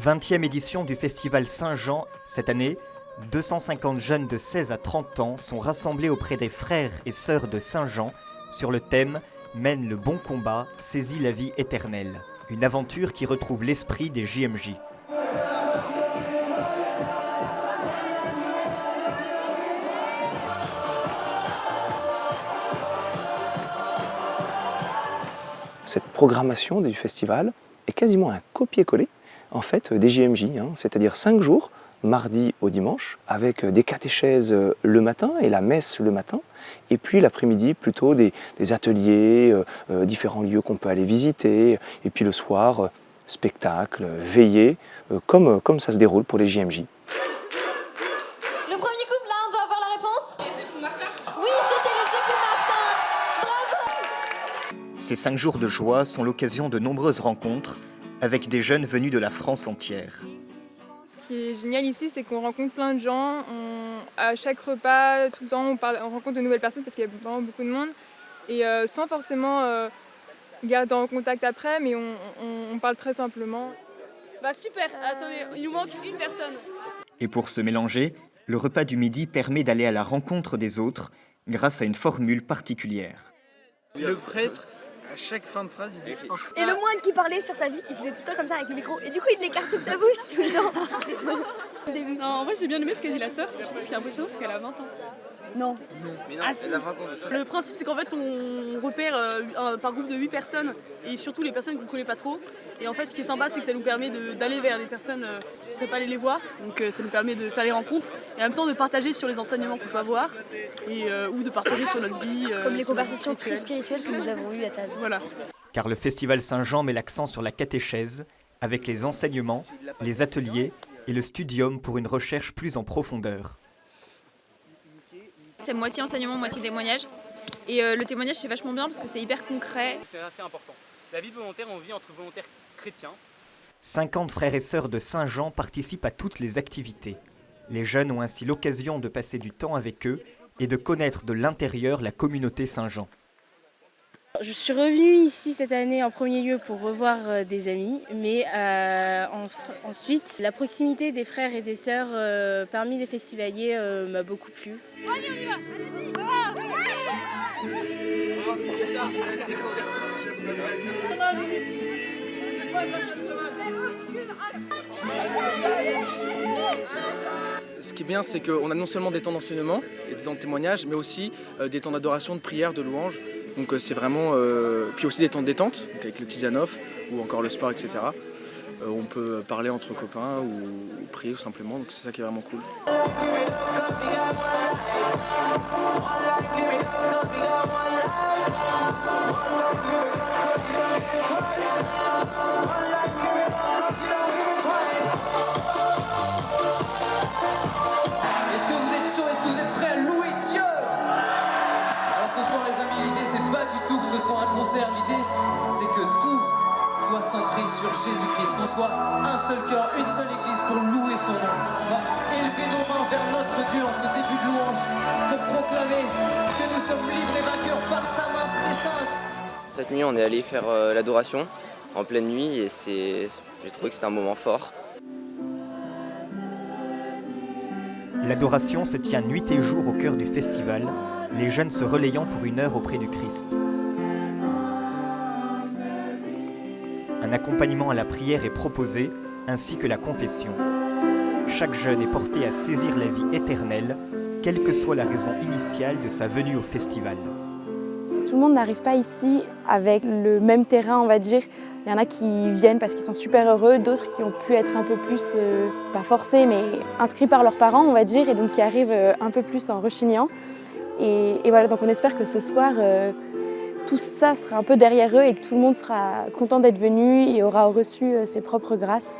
20e édition du Festival Saint-Jean. Cette année, 250 jeunes de 16 à 30 ans sont rassemblés auprès des frères et sœurs de Saint-Jean sur le thème « Mène le bon combat, saisis la vie éternelle ». Une aventure qui retrouve l'esprit des JMJ. Cette programmation du festival est quasiment un copier-coller en fait, des JMJ, c'est-à-dire 5 jours, mardi au dimanche, avec des catéchèses le matin et la messe le matin, et puis l'après-midi plutôt des ateliers, différents lieux qu'on peut aller visiter, et puis le soir, spectacle, veillée, comme ça se déroule pour les JMJ. Le premier couple, là, on doit avoir la réponse. Les époux Martin. Oui, c'était les époux Martin. Bravo. Ces 5 jours de joie sont l'occasion de nombreuses rencontres avec des jeunes venus de la France entière. Ce qui est génial ici, c'est qu'on rencontre plein de gens. À chaque repas, tout le temps, on rencontre de nouvelles personnes parce qu'il y a vraiment beaucoup de monde. Et sans forcément garder en contact après, mais on parle très simplement. Bah super, attendez, il nous manque une personne. Et pour se mélanger, le repas du midi permet d'aller à la rencontre des autres grâce à une formule particulière. Le prêtre, à chaque fin de phrase, il dit... Et le moine qui parlait sur sa vie, il faisait tout le temps comme ça avec le micro. Et du coup, il l'écartait de sa bouche tout le temps. Au début. Non, en vrai, j'ai bien aimé ce qu'a dit la sœur. Ce qui est impressionnant, c'est qu'elle a 20 ans. Non. Mais non, elle a 20 ans de ça. Le principe, c'est qu'en fait, on repère par groupe de 8 personnes, et surtout les personnes qu'on ne connaît pas trop. Et en fait, ce qui est sympa, c'est que ça nous permet d'aller vers les personnes qui ne seraient pas allées les voir. Donc ça nous permet de faire les rencontres, et en même temps de partager sur les enseignements qu'on peut avoir, ou de partager sur notre vie. Comme les conversations très spirituelles que nous avons eues à table. Voilà. Car le Festival Saint-Jean met l'accent sur la catéchèse, avec les enseignements, les ateliers et le studium pour une recherche plus en profondeur. C'est moitié enseignement, moitié témoignage. Et le témoignage, c'est vachement bien parce que c'est hyper concret. C'est assez important. La vie de volontaire, on vit entre volontaires chrétiens. 50 frères et sœurs de Saint-Jean participent à toutes les activités. Les jeunes ont ainsi l'occasion de passer du temps avec eux et de connaître de l'intérieur la communauté Saint-Jean. Je suis revenue ici cette année en premier lieu pour revoir des amis, mais ensuite la proximité des frères et des sœurs parmi les festivaliers m'a beaucoup plu. Ce qui est bien, c'est qu'on a non seulement des temps d'enseignement et des temps de témoignage, mais aussi des temps d'adoration, de prière, de louange. Donc c'est vraiment... puis aussi des temps de détente, donc avec le tisanov ou encore le sport, etc. On peut parler entre copains ou prier tout simplement, donc c'est ça qui est vraiment cool. Est-ce que vous êtes chaud? Est-ce que vous êtes prêts à louer Dieu? Alors ce soir les amis, l'idée c'est pas du tout que ce soit un concert, l'idée c'est que tout soit centré sur Jésus-Christ, qu'on soit un seul cœur, une seule église pour louer son nom. On va élever nos mains vers notre Dieu en ce début de louange pour proclamer que nous sommes libres et vainqueurs par sa main très sainte. Cette nuit on est allé faire l'adoration en pleine nuit et j'ai trouvé que c'était un moment fort. L'adoration se tient nuit et jour au cœur du festival, les jeunes se relayant pour 1 heure auprès du Christ. Un accompagnement à la prière est proposé, ainsi que la confession. Chaque jeune est porté à saisir la vie éternelle, quelle que soit la raison initiale de sa venue au festival. Tout le monde n'arrive pas ici avec le même terrain, on va dire. Il y en a qui viennent parce qu'ils sont super heureux, d'autres qui ont pu être un peu plus, pas forcés, mais inscrits par leurs parents, on va dire, et donc qui arrivent un peu plus en rechignant. Et voilà, donc on espère que ce soir, tout ça sera un peu derrière eux et que tout le monde sera content d'être venu et aura reçu ses propres grâces.